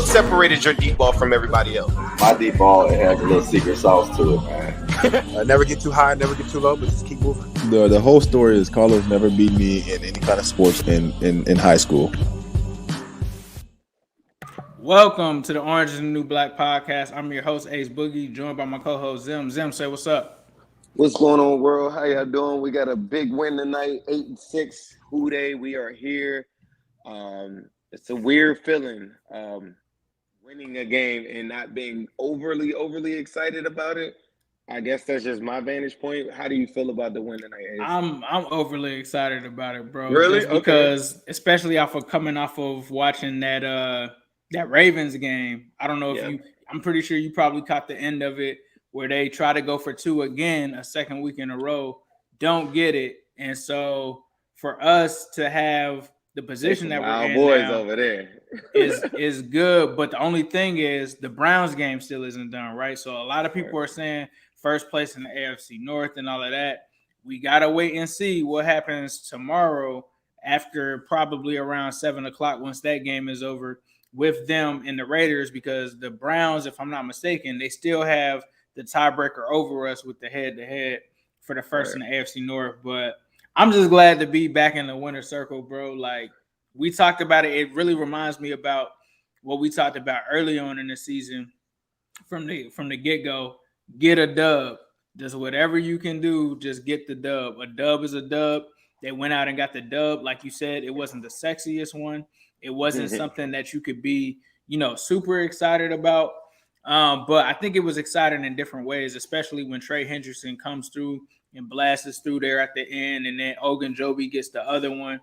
separated your deep ball from everybody else? My deep ball, it has a little secret sauce to it, man. Never get too high, never get too low, but just keep moving. The whole story is Carlos never beat me in any kind of sports in high school. Welcome to the Orange is the New Black podcast. I'm your host, Ace Boogie, joined by my co-host, Zim. Zim, say what's up. What's going on, world? How y'all doing? We got a big win tonight, 8-6. Who Day? We are here. It's a weird feeling, winning a game and not being overly excited about it. I guess that's just my vantage point. How do you feel about the win tonight, Ace? I'm overly excited about it, bro. Really? Just because, especially coming off of watching that Ravens game. I don't know if I'm pretty sure you probably caught the end of it where they try to go for two again, a second week in a row, don't get it. And so for us to have the position that we're in boys now over there is good. But the only thing is the Browns game still isn't done, right? So a lot of people are saying first place in the AFC North and all of that. We got to wait and see what happens tomorrow after probably around 7 o'clock once that game is over with them and the Raiders, because the Browns, if I'm not mistaken, they still have the tiebreaker over us with the head-to-head for the first in the AFC North. But I'm just glad to be back in the winner's circle, bro. Like, we talked about it. It really reminds me about what we talked about early on in the season from the get-go. Get a dub. Just whatever you can do, just get the dub. A dub is a dub. They went out and got the dub. Like you said, it wasn't the sexiest one. It wasn't something that you could be, super excited about. But I think it was exciting in different ways, especially when Trey Hendrickson comes through and blasts us through there at the end, and then Ogunjobi gets the other one.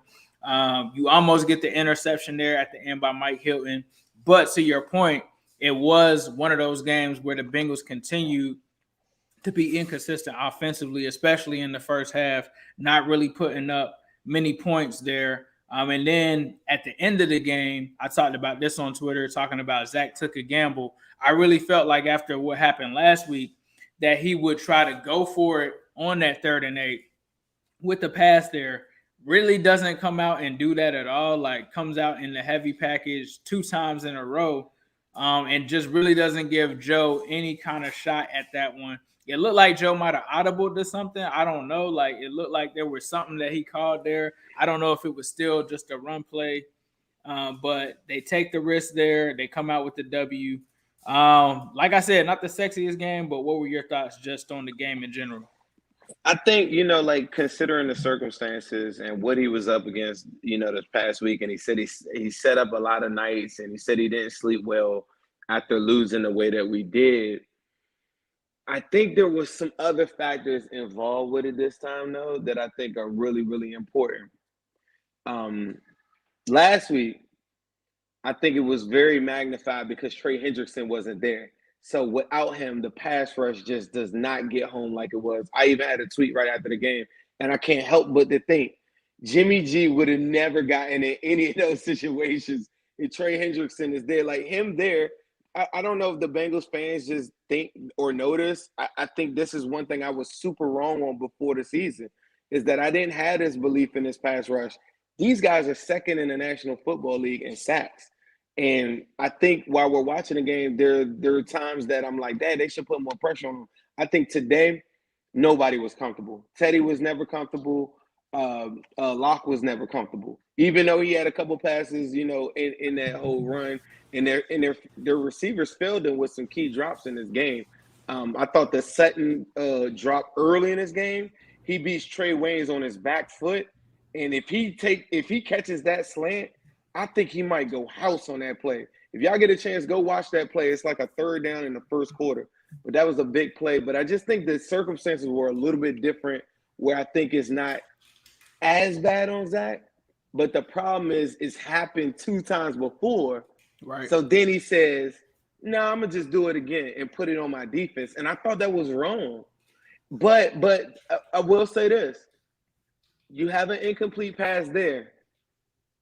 You almost get the interception there at the end by Mike Hilton. But to your point, it was one of those games where the Bengals continued to be inconsistent offensively, especially in the first half, not really putting up many points there. And then at the end of the game, I talked about this on Twitter, talking about Zach took a gamble. I really felt like after what happened last week that he would try to go for it on that 3rd and 8 with the pass there. Really doesn't come out and do that at all. Like, comes out in the heavy package 2 times in a row, and just really doesn't give Joe any kind of shot at that one. It looked like Joe might have audibled to something. I don't know. Like, it looked like there was something that he called there. I don't know if it was still just a run play, but they take the risk there. They come out with the W. Like I said, not the sexiest game, but what were your thoughts just on the game in general? I think, considering the circumstances and what he was up against, this past week, and he said he set up a lot of nights, and he said he didn't sleep well after losing the way that we did. I think there was some other factors involved with it this time, though, that I think are really, really important. Last week, I think it was very magnified because Trey Hendrickson wasn't there. So without him, the pass rush just does not get home like it was. I even had a tweet right after the game, and I can't help but to think Jimmy G would have never gotten in any of those situations if Trey Hendrickson is there. Like, him there, I don't know if the Bengals fans just think or notice. I think this is one thing I was super wrong on before the season, is that I didn't have this belief in this pass rush. These guys are second in the National Football League in sacks. And I think while we're watching the game, there are times that I'm like, Dad, they should put more pressure on them. I think today, nobody was comfortable. Teddy was never comfortable. Locke was never comfortable. Even though he had a couple passes, in that whole run, and their receivers failed them with some key drops in this game. I thought the Sutton drop early in this game, he beats Trey Waynes on his back foot, and if he catches that slant, I think he might go house on that play. If y'all get a chance, go watch that play. It's like a 3rd down in the first quarter, but that was a big play. But I just think the circumstances were a little bit different, where I think it's not as bad on Zach. But the problem is, it's happened 2 times before. Right. So then he says, no, I'm going to just do it again and put it on my defense. And I thought that was wrong. But I will say this. You have an incomplete pass there.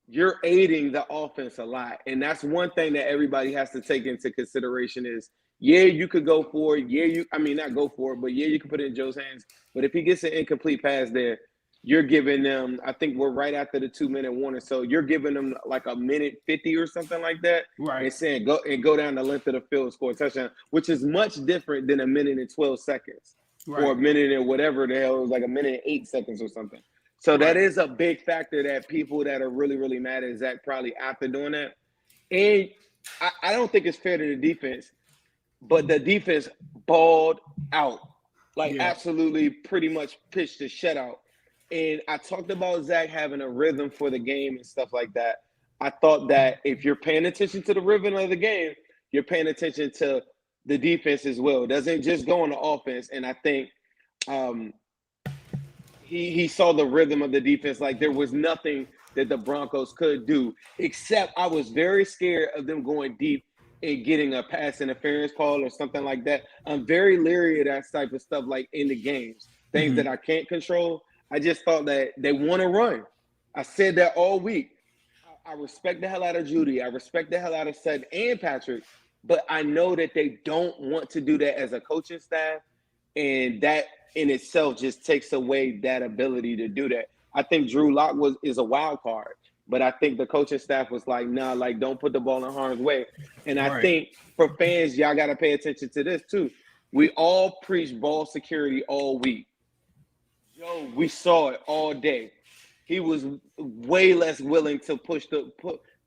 You're aiding the offense a lot. And that's one thing that everybody has to take into consideration is, you could go for it. Not go for it, but you can put it in Joe's hands. But if he gets an incomplete pass there, you're giving them, I think we're right after the 2-minute warning. So you're giving them like a minute 50 or something like that. Right. And saying go down the length of the field, score a touchdown, which is much different than a minute and 12 seconds. Right. Or a minute and whatever the hell, it was like a minute and 8 seconds or something. So that is a big factor that people that are really, really mad at Zach probably after doing that. And I don't think it's fair to the defense, but the defense balled out. Like absolutely pretty much pitched a shutout. And I talked about Zach having a rhythm for the game and stuff like that. I thought that if you're paying attention to the rhythm of the game, you're paying attention to the defense as well. It doesn't just go on the offense. And I think he saw the rhythm of the defense. Like there was nothing that the Broncos could do, except I was very scared of them going deep and getting a pass interference call or something like that. I'm very leery of that type of stuff, like in the games, things that I can't control. I just thought that they want to run. I said that all week. I respect the hell out of Judy. I respect the hell out of Sutton and Patrick, but I know that they don't want to do that as a coaching staff, and that in itself just takes away that ability to do that. I think Drew Lock is a wild card, but I think the coaching staff was like, nah, like don't put the ball in harm's way. And I think for fans, y'all got to pay attention to this too. We all preach ball security all week. Joe, we saw it all day. He was way less willing to pull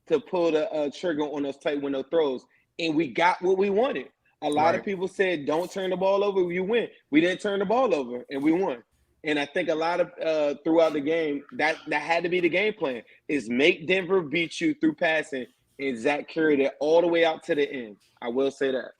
the trigger on those tight window throws, and we got what we wanted. A lot of people said, "Don't turn the ball over, you win." We didn't turn the ball over, and we won. And I think a lot of throughout the game, that had to be the game plan: is make Denver beat you through passing, and Zach carried it all the way out to the end. I will say that.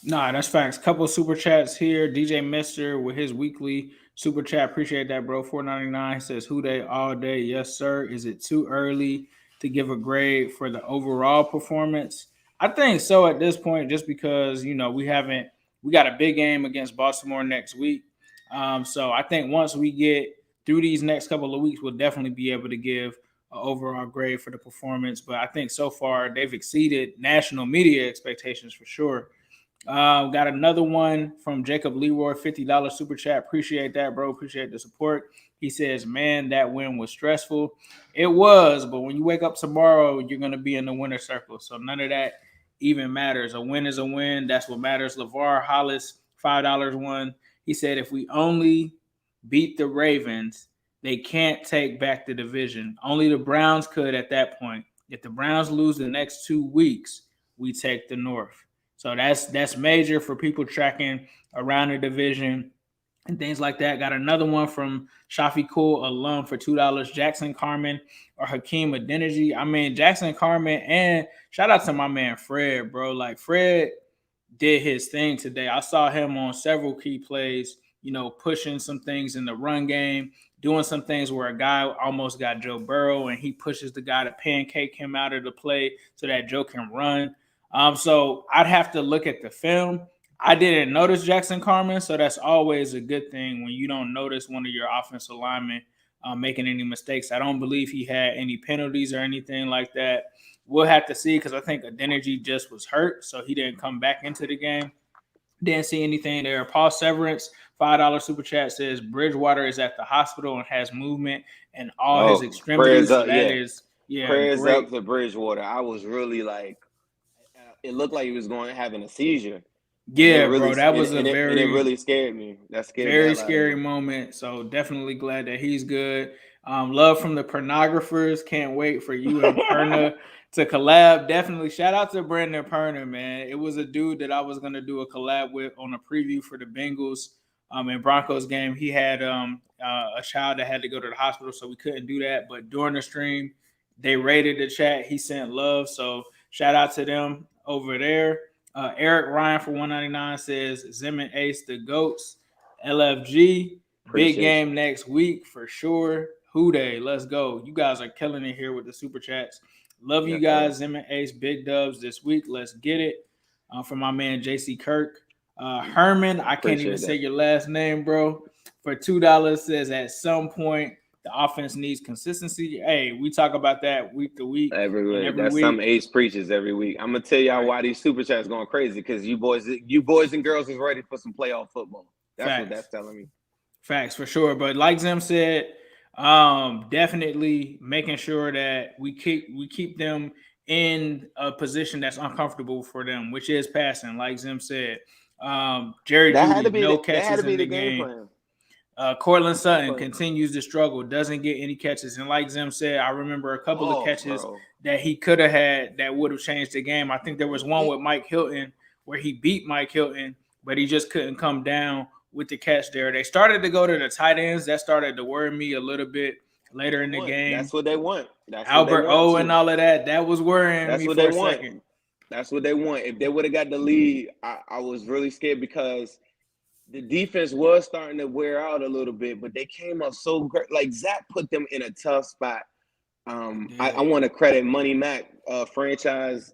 Nah, that's facts. Couple of super chats here. DJ Mister with his weekly super chat. Appreciate that, bro. $4.99 says, "Who Dey all day?" Yes, sir. Is it too early to give a grade for the overall performance? I think so at this point, just because we got a big game against Baltimore next week. So I think once we get through these next couple of weeks, we'll definitely be able to give an overall grade for the performance. But I think so far they've exceeded national media expectations for sure. Got another one from Jacob Leroy, $50 super chat. Appreciate that, bro. Appreciate the support. He says, man, that win was stressful. It was, but when you wake up tomorrow, you're going to be in the winner's circle. So none of that even matters. A win is a win. That's what matters. LeVar Hollis, $5 won. He said, if we only beat the Ravens, they can't take back the division. Only the Browns could at that point. If the Browns lose the next 2 weeks, we take the North. So that's major for people tracking around the division and things like that. Got another one from Shafi Cool alum for $2. Jackson Carmen or Hakeem Adeniji. I mean, Jackson Carmen, and shout out to my man Fred, bro. Like Fred did his thing today. I saw him on several key plays, pushing some things in the run game, doing some things where a guy almost got Joe Burrow and he pushes the guy to pancake him out of the play so that Joe can run. So I'd have to look at the film. I didn't notice Jackson Carmen, so that's always a good thing when you don't notice one of your offensive linemen making any mistakes. I don't believe he had any penalties or anything like that. We'll have to see because I think Adeniji just was hurt, so he didn't come back into the game. Didn't see anything there. Paul Severance, $5 super chat says Bridgewater is at the hospital and has movement and all his extremities. So prayers up to Bridgewater. I was really like, it looked like he was having a seizure. Yeah, really, bro, that was it really scared me. That scared me. Very scary moment. So definitely glad that he's good. Love from the pornographers. Can't wait for you and Perna to collab. Definitely shout out to Brandon Perna, man. It was a dude that I was gonna do a collab with on a preview for the Bengals and Broncos game. He had a child that had to go to the hospital, so we couldn't do that. But during the stream, they rated the chat. He sent love. So shout out to them over there. Eric Ryan for $1.99 says Zim and Ace the GOATs. LFG, big game next week for sure. Who Dey? Let's go. You guys are killing it here with the super chats. Love you guys. Zim and Ace, big dubs this week. Let's get it. From my man JC Kirk. Herman, I can't even say your last name, bro. For $2 says at some point the offense needs consistency. Hey, we talk about that week to week. Every week. That's some Ace preaches every week. I'm gonna tell y'all why these super chats going crazy, because you boys and girls is ready for some playoff football. That's what that's telling me. Facts for sure. But like Zim said, Definitely making sure that we keep them in a position that's uncomfortable for them, which is passing, like Zim said. Jerry Judy, no that had catches to be in the the game game. plan. Cortland Sutton But continues to struggle, doesn't get any catches. And like Zim said, I remember a couple of catches bro. that he could have had that would have changed the game. I think there was one with Mike Hilton where he beat Mike Hilton, but he just couldn't come down with the catch there. They started to go to the tight ends. That started to worry me a little bit later in the game. That's what they want. That's Albert what they want O and all of that. That was worrying That's me what for they a want. second. That's what they want. If they would have got the lead, I was really scared because the defense was starting to wear out a little bit, but they came up so great. Like Zach put them in a tough spot. I want to credit Money Mac franchise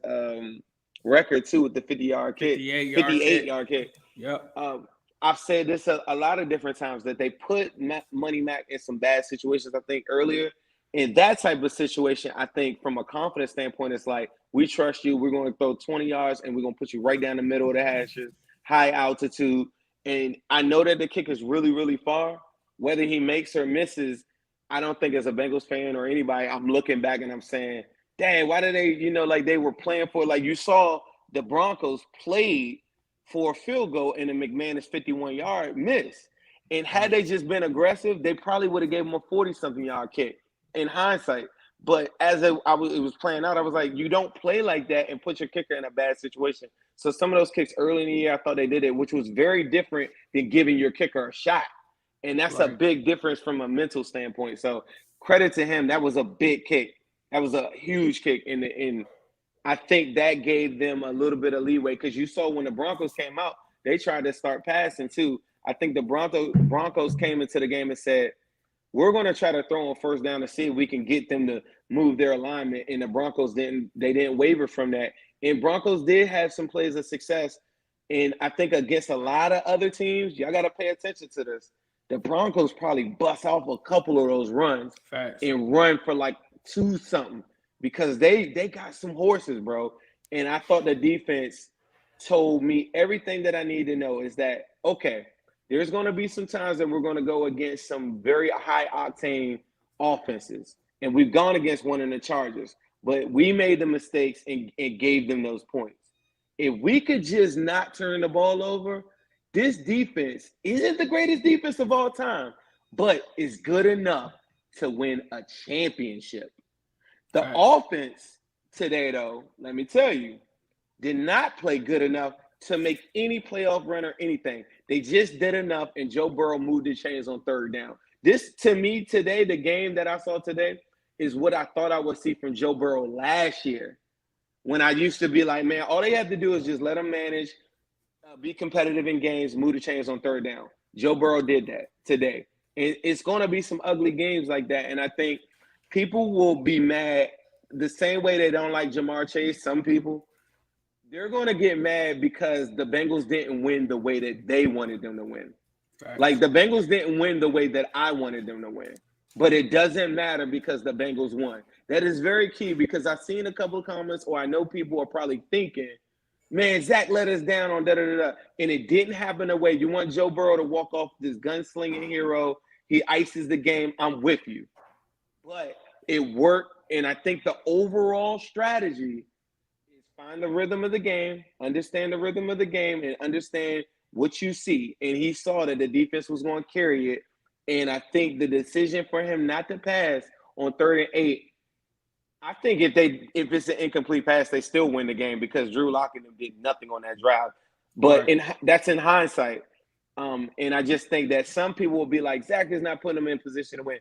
record too with the 50-yard kick, 58-yard kick. Yep. I've said this a lot of different times that they put Money Mac in some bad situations. I think earlier in that type of situation, I think from a confidence standpoint, it's like we trust you. We're going to throw 20 yards and we're going to put you right down the middle of the hashes, high altitude. And I know that the kick is really, really far. Whether he makes or misses, I don't think as a Bengals fan or anybody, I'm looking back and I'm saying, dang, why did they, like they were playing for, like you saw the Broncos played for a field goal and a McManus 51-yard miss. And had they just been aggressive, they probably would have gave him a 40-something yard kick in hindsight. But as it was playing out, I was like, you don't play like that and put your kicker in a bad situation. So some of those kicks early in the year, I thought they did it, which was very different than giving your kicker a shot. And that's a big difference from a mental standpoint. So credit to him. That was a big kick. That was a huge kick. And I think that gave them a little bit of leeway because you saw when the Broncos came out, they tried to start passing too. I think the Broncos came into the game and said, we're going to try to throw on first down to see if we can get them to move their alignment. And the Broncos didn't waver from that. And Broncos did have some plays of success. And I think against a lot of other teams, y'all got to pay attention to this. The Broncos probably bust off a couple of those runs and run for like 2-something because they got some horses, bro. And I thought the defense told me everything that I need to know is that, okay, there's going to be some times that we're going to go against some very high-octane offenses. And we've gone against one in the Chargers. But we made the mistakes and gave them those points. If we could just not turn the ball over, this defense isn't the greatest defense of all time, but is good enough to win a championship. The offense today, though, let me tell you, did not play good enough to make any playoff run or anything. They just did enough, and Joe Burrow moved the chains on third down. This, to me, today, the game that I saw today, is what I thought I would see from Joe Burrow last year when I used to be like, man, all they have to do is just let them manage, be competitive in games, move the chains on third down. Joe Burrow did that today. And it's going to be some ugly games like that. And I think people will be mad the same way they don't like Jamar Chase. Some people, they're going to get mad because the Bengals didn't win the way that they wanted them to win. Like the Bengals didn't win the way that I wanted them to win. But it doesn't matter because the Bengals won. That is very key because I've seen a couple of comments or I know people are probably thinking, man, Zach let us down on da-da-da-da. And it didn't happen the way you want Joe Burrow to walk off this gunslinging hero. He ices the game. I'm with you. But it worked. And I think the overall strategy is find the rhythm of the game, understand the rhythm of the game, and understand what you see. And he saw that the defense was going to carry it. And I think the decision for him not to pass on 3rd and 8, I think if it's an incomplete pass, they still win the game because Drew Lock and them did nothing on that drive. But that's in hindsight. And I just think that some people will be like, Zach is not putting them in position to win.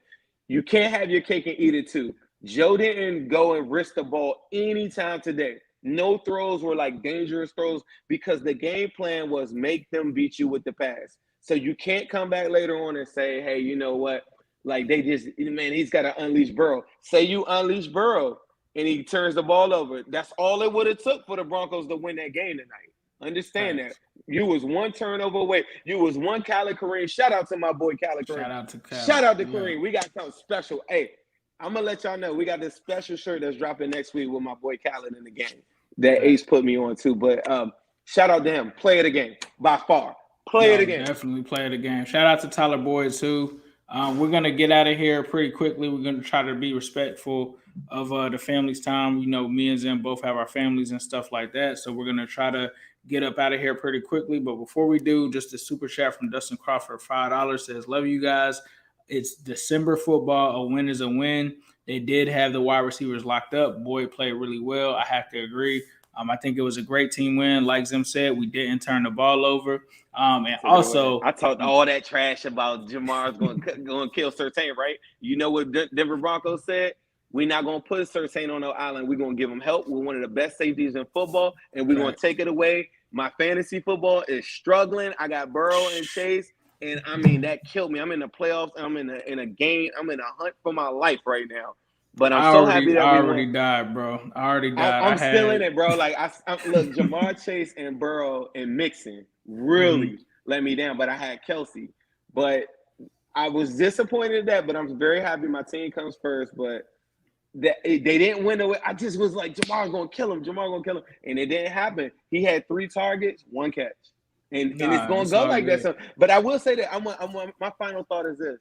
You can't have your cake and eat it too. Joe didn't go and risk the ball anytime today. No throws were like dangerous throws because the game plan was make them beat you with the pass. So you can't come back later on and say, hey, you know what? Like they just, man, he's got to unleash Burrow. Say you unleash Burrow and he turns the ball over. That's all it would have took for the Broncos to win that game tonight. Understand that. You was one turnover away. You was one Khaled Kareem. Shout out to my boy Khaled Kareem. Shout out to Kareem. We got something special. Hey, I'm going to let y'all know. We got this special shirt that's dropping next week with my boy Khaled in the game that Ace put me on too. But shout out to him. Play of the game by far. Play it again. Definitely play it again. Shout out to Tyler Boyd too. We're gonna get out of here pretty quickly. We're gonna try to be respectful of the family's time. You know, me and Zen both have our families and stuff like that, so we're gonna try to get up out of here pretty quickly. But before we do, just a super chat from Dustin Crawford, $5 says, "Love you guys. It's December football. A win is a win. They did have the wide receivers locked up. Boyd played really well. I have to agree. I think it was a great team win. Like Zim said, we didn't turn the ball over. And also, I talked all that trash about Jamar's going to kill Surtain, right? You know what Denver Broncos said? We're not going to put Surtain on no island. We're going to give him help. We're one of the best safeties in football, and we're going to take it away. My fantasy football is struggling. I got Burrow and Chase, and I mean, that killed me. I'm in the playoffs. I'm in a game. I'm in a hunt for my life right now. But I'm so happy that I already died, bro. I already died. I'm still in it, bro. Like, look, Jamar Chase and Burrow and Mixon really let me down. But I had Kelsey. But I was disappointed in that. But I'm very happy my team comes first. But they didn't win away. I just was like, Jamar's going to kill him. And it didn't happen. He had 3 targets, 1 catch. And it's going to go like that. So, but I will say that my final thought is this.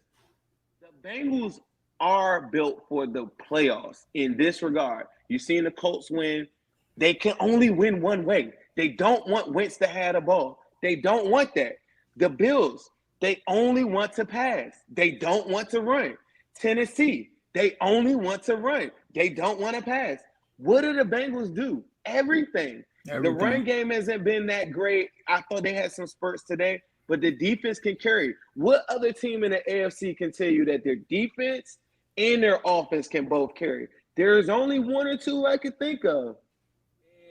The Bengals are built for the playoffs in this regard. You've seen the Colts win. They can only win one way. They don't want Wentz to have the ball. They don't want that. The Bills, they only want to pass. They don't want to run. Tennessee, they only want to run. They don't want to pass. What do the Bengals do? Everything. The run game hasn't been that great. I thought they had some spurts today, but the defense can carry. What other team in the AFC can tell you that their defense and their offense can both carry? There's only 1 or 2 I could think of.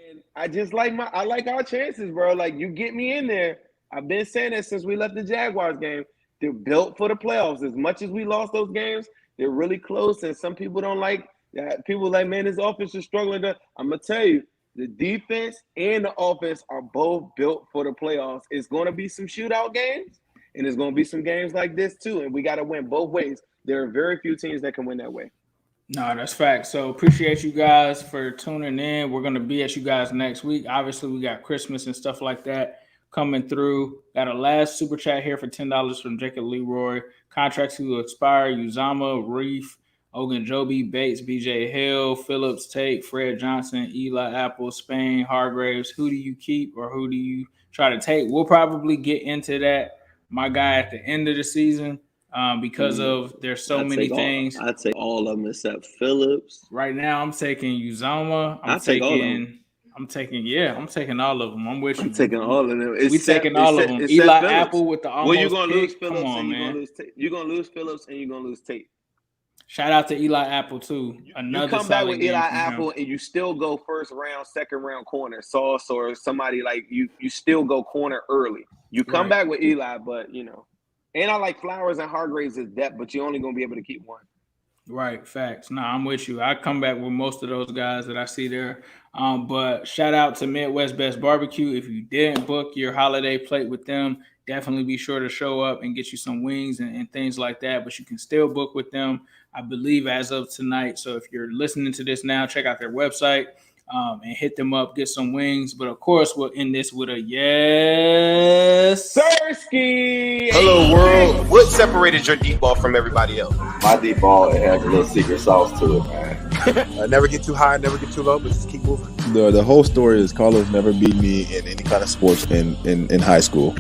And I just like our chances, bro. Like, you get me in there. I've been saying that since we left the Jaguars game. They're built for the playoffs. As much as we lost those games, they're really close. And some people don't like that. People like, man, this offense is struggling. I'm going to tell you, the defense and the offense are both built for the playoffs. It's going to be some shootout games, and it's going to be some games like this too. And we got to win both ways. There are very few teams that can win that way. No, that's fact. So appreciate you guys for tuning in. We're going to be at you guys next week. Obviously, we got Christmas and stuff like that coming through. Got a last super chat here for $10 from Jacob Leroy. Contracts who expire: Uzama, Reef, Ogunjobi, Bates, BJ Hill, Phillips, Tate, Fred Johnson, Eli Apple, Spain, Hargraves. Who do you keep or who do you try to take? We'll probably get into that, my guy, at the end of the season. Because of there's so many things. I'd take all of them except Phillips. Right now, I'm taking Uzama. I'm taking all of them. I'm with you. I'm taking all of them. We taking all of them. Eli Apple with the almost. Well, you're gonna lose Phillips. Come on, man. You're gonna lose Phillips and you're gonna lose Tate. Shout out to Eli Apple too. You come back with Eli Apple and you still go first round, second round corner, Sauce or somebody like you. You still go corner early. You come back with Eli, but you know. And I like Flowers and Hargraves as depth, but you're only going to be able to keep one. Right, facts. No, I'm with you. I come back with most of those guys that I see there. But shout out to Midwest Best Barbecue. If you didn't book your holiday plate with them, definitely be sure to show up and get you some wings and things like that. But you can still book with them, I believe, as of tonight. So if you're listening to this now, check out their website. And hit them up, get some wings. But of course, we'll end this with a yes. Sirski! Hello, world. What separated your deep ball from everybody else? My deep ball, it has a little secret sauce to it, man. Never get too high, never get too low, but just keep moving. The whole story is Carlos never beat me in any kind of sports in high school.